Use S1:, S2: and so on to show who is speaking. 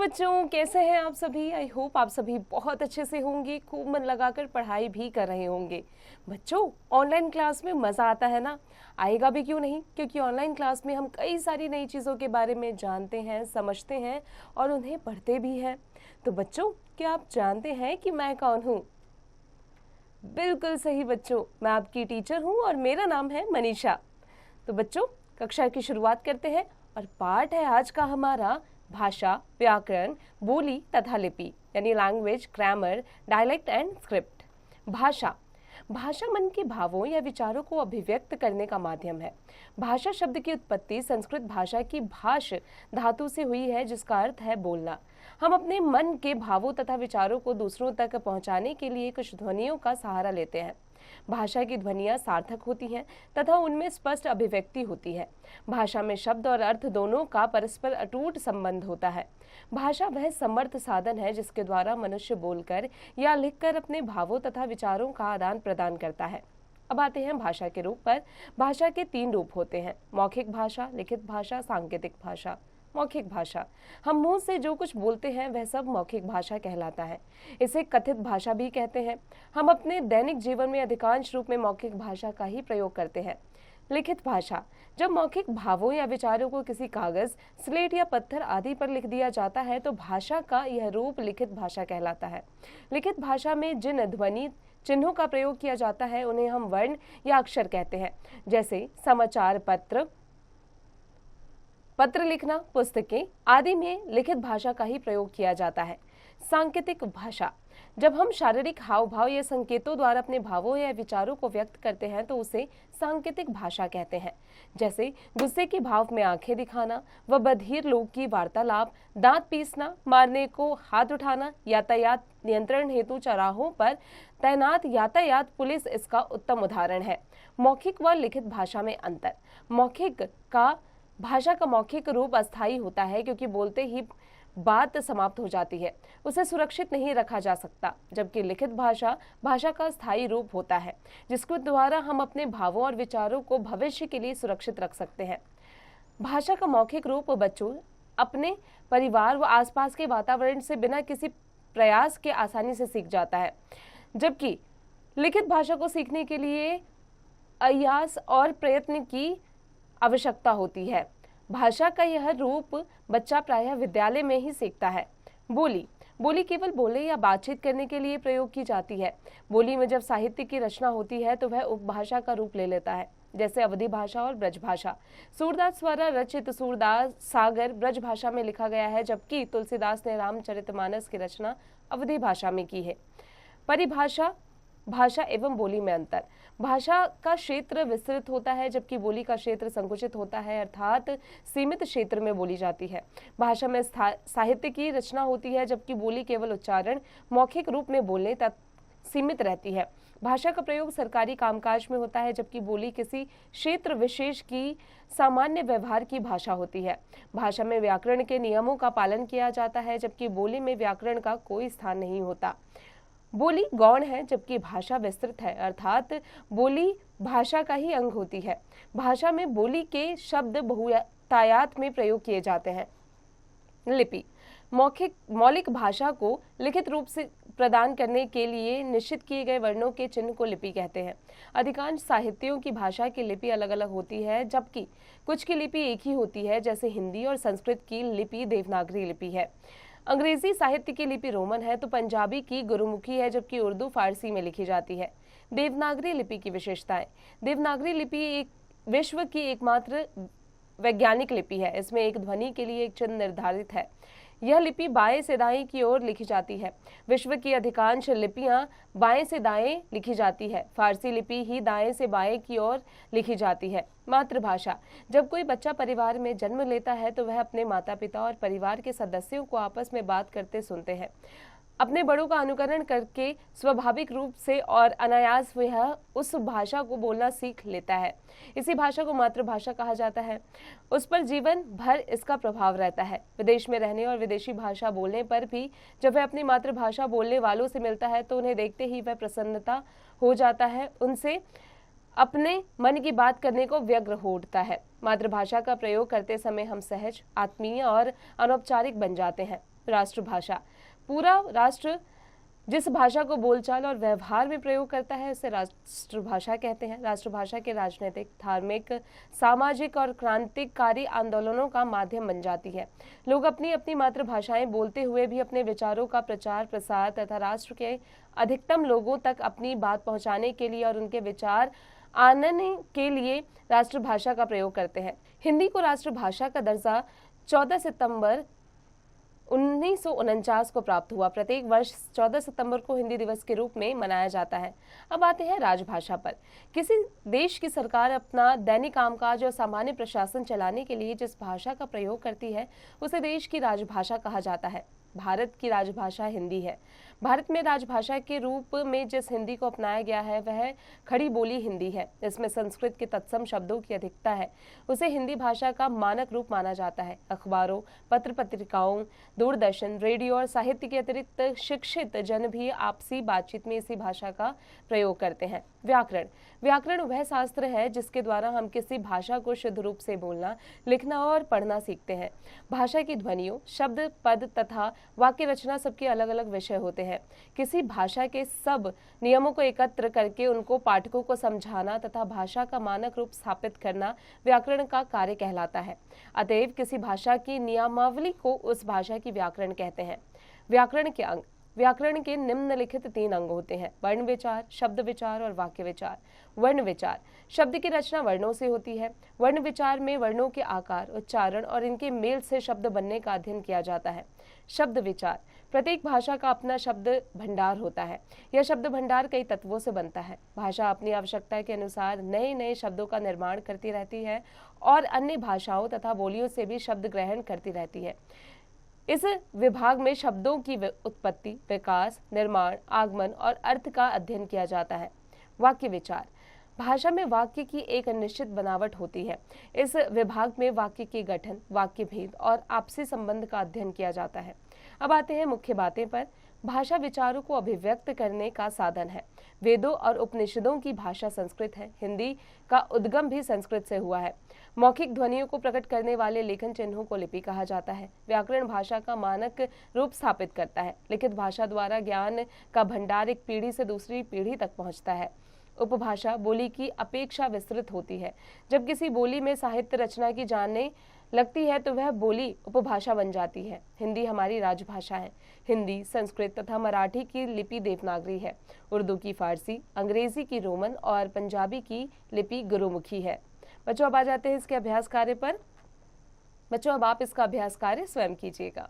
S1: बच्चों, कैसे हैं आप सभी। आई होप आप सभी बहुत अच्छे से होंगे, खूब मन लगाकर पढ़ाई भी कर रहे होंगे। बच्चों, ऑनलाइन क्लास में मज़ा आता है ना। आएगा भी क्यों नहीं, क्योंकि ऑनलाइन क्लास में हम कई सारी नई चीज़ों के बारे में जानते हैं, समझते हैं और उन्हें पढ़ते भी हैं। तो बच्चों, क्या आप जानते हैं कि मैं कौन हूँ? बिल्कुल सही बच्चों, मैं आपकी टीचर हूँ और मेरा नाम है मनीषा। तो बच्चों, कक्षा की शुरुआत करते हैं और पाठ है आज का हमारा भाषा, व्याकरण, बोली तथा लिपि, यानी language, grammar, dialect and script. भाषा भाषा मन के भावों या विचारों को अभिव्यक्त करने का माध्यम है। भाषा शब्द की उत्पत्ति संस्कृत भाषा की भाष धातु से हुई है, जिसका अर्थ है बोलना। हम अपने मन के भावों तथा विचारों को दूसरों तक पहुंचाने के लिए कुछ ध्वनियों का सहारा लेते हैं। भाषा की ध्वनियां सार्थक होती हैं तथा उनमें स्पष्ट अभिव्यक्ति होती है। भाषा में शब्द और अर्थ दोनों का परस्पर अटूट संबंध होता है। भाषा वह समर्थ साधन है जिसके द्वारा मनुष्य बोलकर या लिखकर अपने भावों तथा विचारों का आदान प्रदान करता है। अब आते हैं भाषा के रूप पर। भाषा के 3 रूप होते हैं: मौखिक भाषा, लिखित भाषा, सांकेतिक भाषा। मौखिक भाषा, हम मुंह से जो कुछ बोलते हैं वह सब मौखिक भाषा कहलाता है। इसे कथित भाषा भी कहते हैं। हम अपने दैनिक जीवन में अधिकांश रूप में मौखिक भाषा का ही प्रयोग करते हैं। लिखित भाषा, जब मौखिक भावों या विचारों को किसी कागज, स्लेट या पत्थर आदि पर लिख दिया जाता है तो भाषा का यह रूप लिखित भाषा कहलाता है। लिखित भाषा में जिन ध्वनि चिन्हों का प्रयोग किया जाता है उन्हें हम वर्ण या अक्षर कहते हैं, जैसे समाचार पत्र, पत्र लिखना, पुस्तकें आदि में लिखित भाषा का ही प्रयोग किया जाता है। सांकेतिक भाषा, जब हम शारीरिक हाव भाव या संकेतों द्वारा अपने भावों या विचारों को व्यक्त करते हैं तो उसे सांकेतिक भाषा कहते हैं, जैसे गुस्से के भाव में आंखें दिखाना व बधिर लोग की वार्तालाप, दांत पीसना, मारने को हाथ उठाना, यातायात नियंत्रण हेतु चौराहों पर तैनात यातायात पुलिस इसका उत्तम उदाहरण है। मौखिक व लिखित भाषा में अंतर। भाषा का मौखिक रूप अस्थायी होता है, क्योंकि बोलते ही बात समाप्त हो जाती है, उसे सुरक्षित नहीं रखा जा सकता। जबकि लिखित भाषा का स्थायी रूप होता है, जिसके द्वारा हम अपने भावों और विचारों को भविष्य के लिए सुरक्षित रख सकते हैं। भाषा का मौखिक रूप बच्चों अपने परिवार व आसपास के वातावरण से बिना किसी प्रयास के आसानी से सीख जाता है, जबकि लिखित भाषा को सीखने के लिए अभ्यास और प्रयत्न की आवश्यकता होती है। भाषा का यह रूप बच्चा प्रायः विद्यालय में ही सीखता है। बोली केवल बोलने या बातचीत करने के लिए प्रयोग की जाती है। बोली में जब साहित्य की रचना होती है तो वह उपभाषा का रूप ले लेता है, जैसे अवधी भाषा और ब्रज भाषा। सूरदास द्वारा रचित सूरदास सागर ब्रज भाषा में लिखा गया है, जबकि तुलसीदास ने रामचरितमानस की रचना अवधी भाषा में की है। परिभाषा, भाषा एवं बोली में अंतर। भाषा का क्षेत्र विस्तृत होता है, जबकि बोली का क्षेत्र संकुचित होता है, अर्थात सीमित क्षेत्र में बोली जाती है। भाषा में साहित्य की रचना होती है, जबकि बोली केवल उच्चारण, मौखिक रूप में बोलने तक सीमित रहती है। भाषा का प्रयोग सरकारी कामकाज में होता है, जबकि बोली किसी क्षेत्र विशेष की सामान्य व्यवहार की भाषा होती है। भाषा में व्याकरण के नियमों का पालन किया जाता है, जबकि बोली में व्याकरण का कोई स्थान नहीं होता। बोली गौण है, जबकि भाषा विस्तृत है, अर्थात बोली भाषा का ही अंग होती है। भाषा में बोली के शब्द बहुतायत में प्रयोग किए जाते हैं। लिपि, मौलिक भाषा को लिखित रूप से प्रदान करने के लिए निश्चित किए गए वर्णों के चिन्ह को लिपि कहते हैं। अधिकांश साहित्यों की भाषा की लिपि अलग अलग होती है, जबकि कुछ की लिपि एक ही होती है, जैसे हिंदी और संस्कृत की लिपि देवनागरी लिपि है। अंग्रेजी साहित्य की लिपि रोमन है, तो पंजाबी की गुरुमुखी है, जबकि उर्दू फारसी में लिखी जाती है। देवनागरी लिपि की विशेषताएं। देवनागरी लिपि एक विश्व की एकमात्र वैज्ञानिक लिपि है। इसमें एक ध्वनि के लिए एक चिन्ह निर्धारित है। यह लिपि बाएं से दाएं की ओर लिखी जाती है। विश्व की अधिकांश लिपियां बाएं से दाएं लिखी जाती है। फारसी लिपि ही दाएं से बाएं की ओर लिखी जाती है। मातृभाषा, जब कोई बच्चा परिवार में जन्म लेता है तो वह अपने माता पिता और परिवार के सदस्यों को आपस में बात करते सुनते हैं। अपने बड़ों का अनुकरण करके स्वाभाविक रूप से और अनायास वह उस भाषा को बोलना सीख लेता है। इसी भाषा को मातृभाषा कहा जाता है। उस पर जीवन भर इसका प्रभाव रहता है। विदेश में रहने और विदेशी भाषा बोलने पर भी जब वह अपनी मातृभाषा बोलने वालों से मिलता है तो उन्हें देखते ही वह प्रसन्नता हो जाता है, उनसे अपने मन की बात करने को व्यग्र हो उठता है। मातृभाषा का प्रयोग करते समय हम सहज, आत्मीय और अनौपचारिक बन जाते हैं। राष्ट्रभाषा। पूरा राष्ट्र जिस भाषा को बोलचाल और व्यवहार में प्रयोग करता है उसे राष्ट्रभाषा कहते हैं। राष्ट्रभाषा के राजनीतिक, धार्मिक, सामाजिक और क्रांतिकारी आंदोलनों का माध्यम बन जाती है। लोग अपनी अपनी मातृभाषाएं बोलते हुए भी अपने विचारों का प्रचार प्रसार तथा राष्ट्र के अधिकतम लोगों तक अपनी बात पहुंचाने के लिए और उनके विचार आनने के लिए राष्ट्रभाषा का प्रयोग करते हैं। हिंदी को राष्ट्रभाषा का दर्जा 14 सितंबर 1949 को प्राप्त हुआ। प्रत्येक वर्ष 14 सितंबर को हिंदी दिवस के रूप में मनाया जाता है। अब आते हैं राजभाषा पर। किसी देश की सरकार अपना दैनिक कामकाज और सामान्य प्रशासन चलाने के लिए जिस भाषा का प्रयोग करती है उसे देश की राजभाषा कहा जाता है। भारत की राजभाषा हिंदी है। भारत में राजभाषा के रूप में जिस हिंदी को अपनाया गया है वह खड़ी बोली हिंदी है। इसमें संस्कृत के तत्सम शब्दों की अधिकता है। उसे हिंदी भाषा का मानक रूप माना जाता है। अखबारों, पत्र पत्रिकाओं, दूरदर्शन, रेडियो और साहित्य के अतिरिक्त शिक्षित जन भी आपसी बातचीत में इसी भाषा का प्रयोग करते हैं। व्याकरण। व्याकरण वह शास्त्र है जिसके द्वारा हम किसी भाषा को शुद्ध रूप से बोलना, लिखना और पढ़ना सीखते हैं। भाषा की ध्वनियों, शब्द, पद तथा वाक्य रचना सबके अलग अलग विषय होते हैं। किसी भाषा के सब नियमों को एकत्र करके उनको पाठकों को समझाना तथा भाषा का मानक रूप स्थापित करना व्याकरण का कार्य कहलाता है। अतएव किसी भाषा की नियमावली को उस भाषा की व्याकरण कहते हैं। व्याकरण के अंग। व्याकरण के निम्नलिखित 3 अंग होते हैं: वर्ण विचार, शब्द विचार और वाक्य विचार। वर्ण विचार। शब्द की रचना वर्णों से होती है। वर्ण विचार में वर्णों के आकार, उच्चारण और इनके मेल से शब्द बनने का अध्ययन किया जाता है। शब्द विचार। प्रत्येक भाषा का अपना शब्द भंडार होता है। यह शब्द भंडार कई तत्वों से बनता है। भाषा अपनी आवश्यकता के अनुसार नए नए शब्दों का निर्माण करती रहती है और अन्य भाषाओं तथा बोलियों से भी शब्द ग्रहण करती रहती है। इस विभाग में शब्दों की उत्पत्ति, विकास, निर्माण, आगमन और अर्थ का अध्ययन किया जाता है। वाक्य विचार। भाषा में वाक्य की एक निश्चित बनावट होती है। इस विभाग में वाक्य के गठन, वाक्य भेद और आपसी संबंध का अध्ययन किया जाता है। अब आते हैं मुख्य बातें पर। भाषा विचारों को अभिव्यक्त करने का साधन है। वेदों और उपनिषदों की भाषा संस्कृत है। हिंदी का उद्गम भी संस्कृत से हुआ है। मौखिक ध्वनियों को प्रकट करने वाले लेखन चिन्हों को लिपि कहा जाता है। व्याकरण भाषा का मानक रूप स्थापित करता है। लिखित भाषा द्वारा ज्ञान का भंडार एक पीढ़ी से दूसरी पीढ़ी तक पहुंचता है। उपभाषा बोली की अपेक्षा विस्तृत होती है। जब किसी बोली में साहित्य रचना की जानने लगती है तो वह बोली उपभाषा बन जाती है। हिंदी हमारी राजभाषा है। हिंदी, संस्कृत तथा मराठी की लिपि देवनागरी है। उर्दू की फारसी, अंग्रेजी की रोमन और पंजाबी की लिपि गुरुमुखी है। बच्चों अब आ जाते हैं इसके अभ्यास कार्य पर। बच्चों अब आप इसका अभ्यास कार्य स्वयं कीजिएगा।